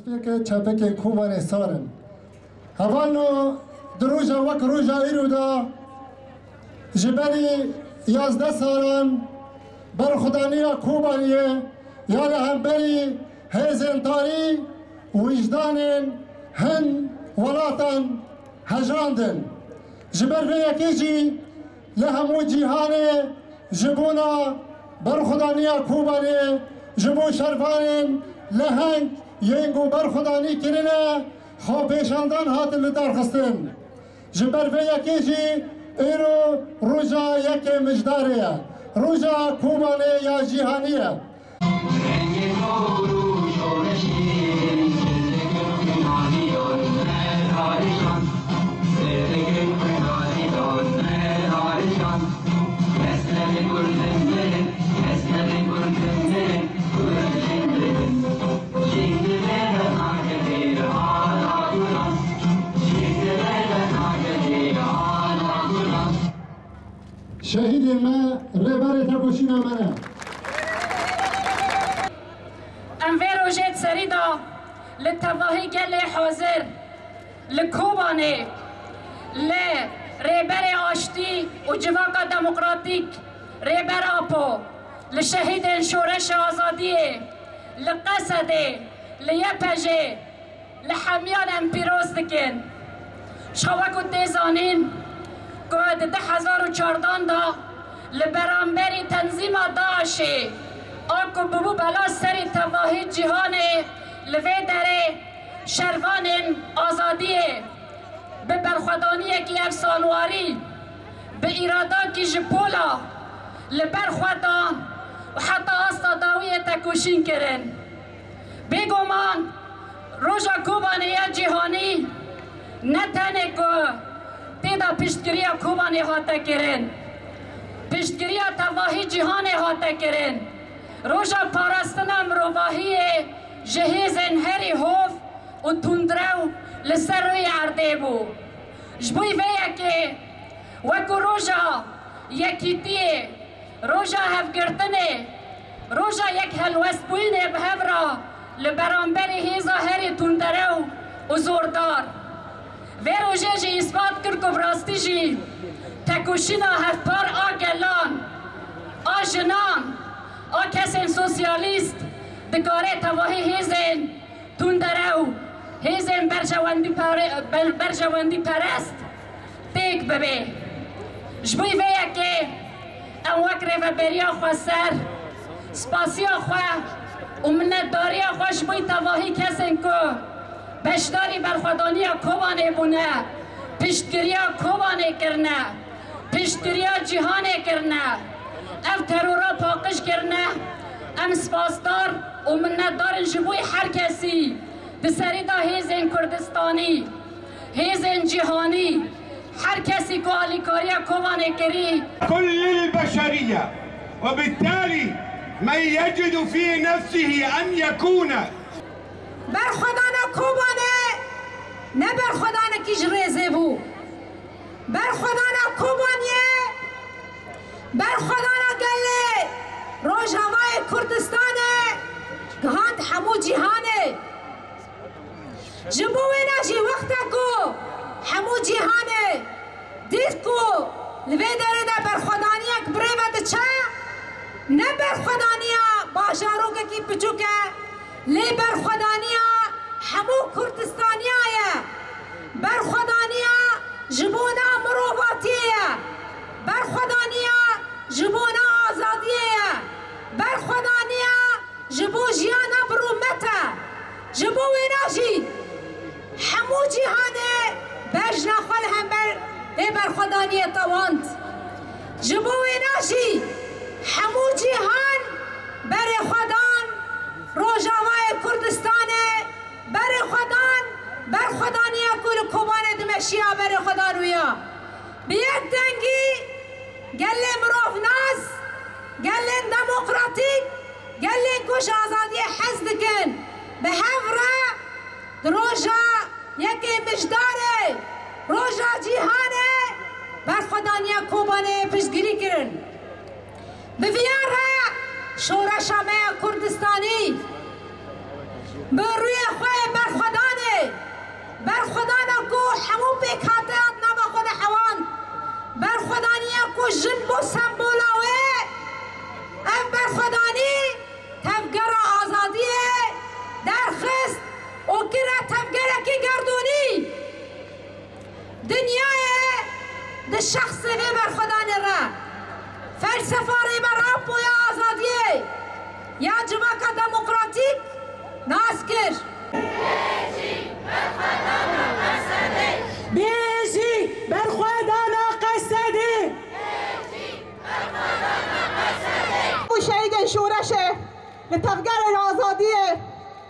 دستپیک چپک کوبان سارن هوانو دروجا وک روجا ایرو دا جبری 11 سالان بر خدانیا کوبانیه یا لهمبری هزن تاری وجدانن هن ولاتن هجاندن جبر في يكيجي لهمو جيهاني جبونا برخدانيا كوباني جبو شرفانين لهنگ ينگو برخداني كرنا خو پیشاندان هات لدار خستن جبر في يكيجي ايرو روجا يكي مجداريا روجا كوباني يا جيهانية شهيد ما ربارة تبوشينا منا انفيرو جيت سريدا للتظاهي قال حاضر لكوباني لريبري آشتي وجواقة ديمقراطيك ريبر آبو لشهيد شورش آزادية لقصدي ليبجي لحميان امبيروز دكين شخواكو ديزانين قد 2014 دا لبرانبری تنظیم داعشی آکو ببو بلا سری تواهی جهانی لوی دره شروان آزادیه به برخودانی کی افسانواری به ایرادان کی جپولا لبرخودان و حتی استاداوی تکوشین کرن بگمان روژا کوبانی جهانی نتنه که تیدا پشتگیریا کوبانی هاته کرن پشتگیریا تواهی جهان هاته کرن روژا پارستنا مروواهی جهیزن هری هوف و تندرو لسر روی عرده بو جبوی ویا که وکو روژا یکیتیه روژا هفگرتنه روژا یک هلوست بوینه به هفرا لبرانبری هیزا هری تندرو و زوردار و روژه جی اثبات کرد که براستی جی تکوشینا هفپار آگلان آجنان آکسین سوسیالیست دکاره تواهی هیزن تندرو هیزن برجواندی پرست تیک ببه جبوی ویا که ام وکره و بریا خواه سر سپاسیا خواه و منتداریا خواه جبوی تواهی کسین که بشداری برخودانی کوبانه بونه پشتگیریا کوبانه کرنه پشتگیریا جهانه کرنه اف ترورا پاقش کرنه ام سپاسدار و منتدار جبوی هر کسی بسریدا هیزن کردستانی هیزن جهانی هر کسی که آلیکاریا کوبانه کری كل البشرية وبالتالي من يجد في نفسه أن يكون برخودانا کوبانه نه برخودانا کیش ریزه بو برخودانا کوبانیه برخودانا گله روجاوای کردستانه گهاند همو جهانه جبوه نجی وقتا کو همو جهانه دید کو لوی داره ده برخودانیه که بره وده چه نه برخودانیه باجارو که کی پچوکه لی برخودانیا همو کردستانیایه برخودانیا جبونا مروباتیه برخودانیا جبونا آزادیه برخودانیا جبو جیانا برومته جبو ویناجی همو جهانه بجنا خال هم لی برخودانیه تواند جبو ویناجی همو جهان بر خودان روجاوای کردستانه بر خودان بر خدانیا کل کوبانه دمشیا بر خدا رویا بیت دنگی گله مروف ناس گله دموکراتیک گله کش آزادی حزد کن به هفره روجا یکی مجداره روجا جیهانه بر خدانیا کوبانه پشتگیری کرن بفیاره شورش همه کردستانی به روی خواه کرا تفگرکی گردونی دنیای ده شخص وی بر خدا نرا فلسفاری بر آپ و یا آزادیه یا جماعت دموکراتیک ناسکر بیجی بر خدا ناقصده شهید شورشه لتفجر الآزادية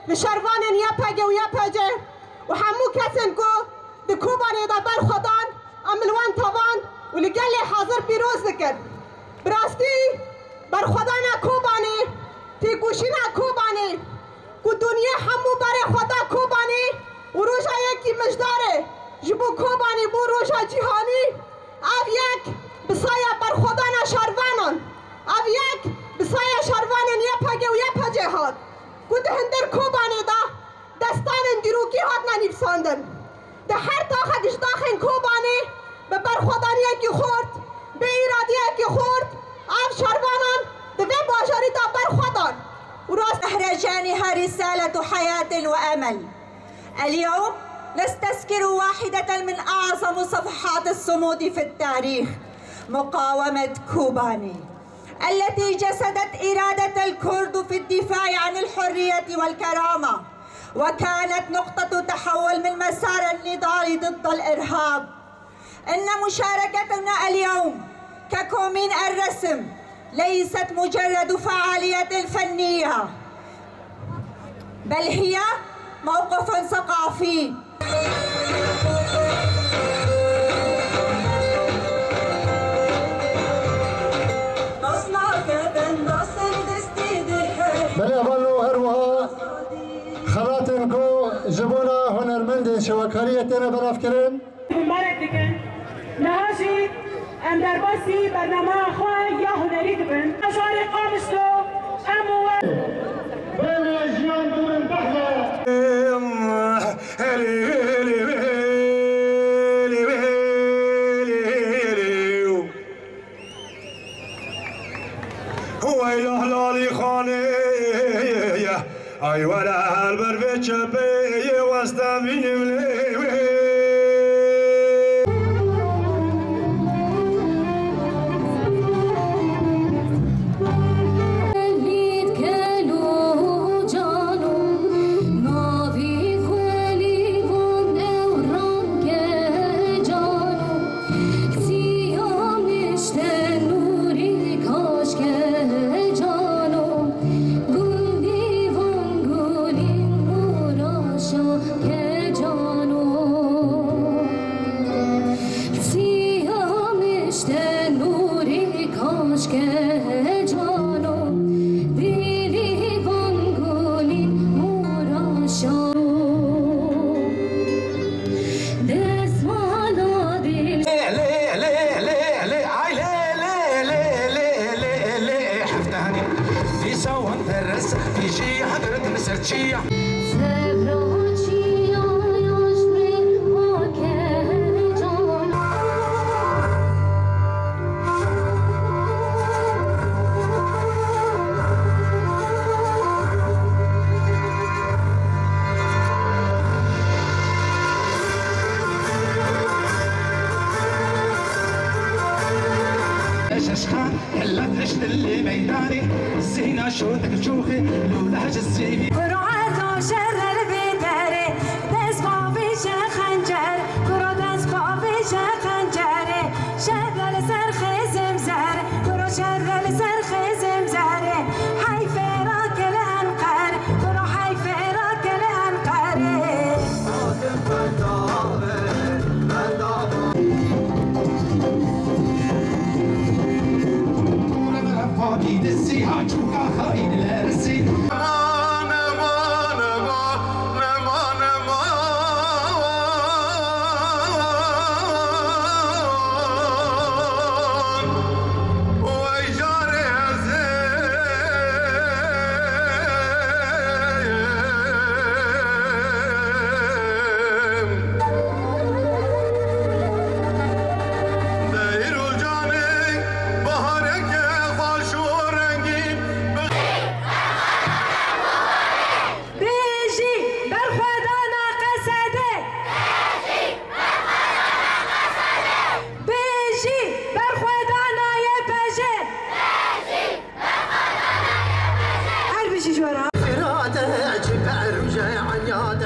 لشروان يبهجة ويبهجة وحمو كسن كو دكوبان يدبر خدان عملوان طبان ولقال حاضر بيروز ذكر براستي بر خدانا كوباني تيكوشينا كوباني كو دنيا حمو بر خدا كوباني وروجا يكي مجداره جبو كوباني بو روجا جهاني او يك بصايا بر خدانا شروانان او يك بسایه شروان یپگه و یپجه هات گوده هندر کوبانه دا دستان اندروکی هات ننیفساندن ده هر تاخدش داخن کوبانه به برخودانی اکی خورد به ایرادی اکی خورد آف شروانان ده باجاری دا برخودان وراست مهرجانها رسالة حياة وأمل. اليوم نستذكر واحدة من أعظم صفحات الصمود في التاريخ، مقاومة كوباني التي جسدت إرادة الكرد في الدفاع عن الحرية والكرامة، وكانت نقطة تحول من مسار النضال ضد الإرهاب. إن مشاركتنا اليوم ككومين الرسم ليست مجرد فعالية فنية، بل هي موقف ثقافي. بله اولو هروها خلاتن کو جبونا هنرمند شواکاریتنا براف کرن مبارک دکن نهاشی ام در باسی برنامه خواه یا هنری دبن اشعار قامشتو امو بله جیان دومن بحلا هو الهلالي خاني اي ولا البر بچبي واستامين ملي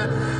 الشهداء